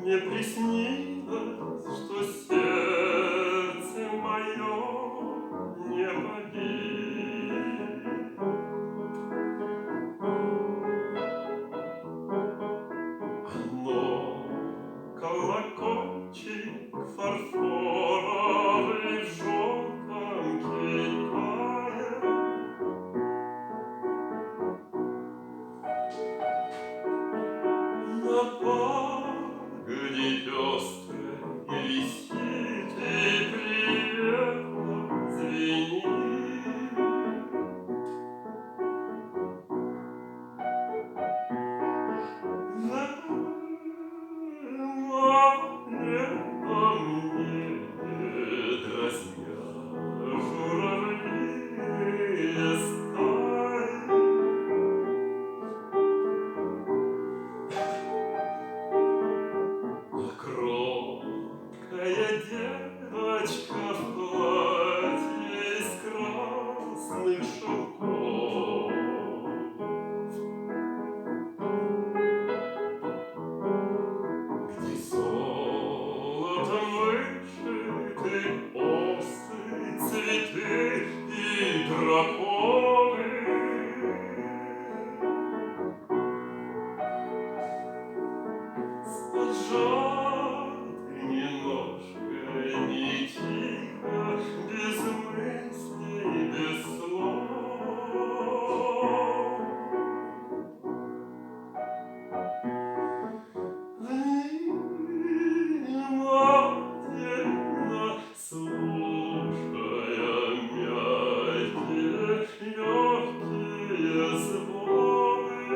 Мне приснилось, что сердце мое не погиб. Оно колокольчик фарфоровый в желтом Китае. На пагоде пестрой висит и приветно звенит. Внимание ко мне дразня журавлиные стаи. Кроткая девочка в платье из красных шелков, где золотом вышиты осы, цветы и драконы. С поджатыми ножками тихо, без мыслей, без слов. Внимательно слушая мягкие, легкие звоны.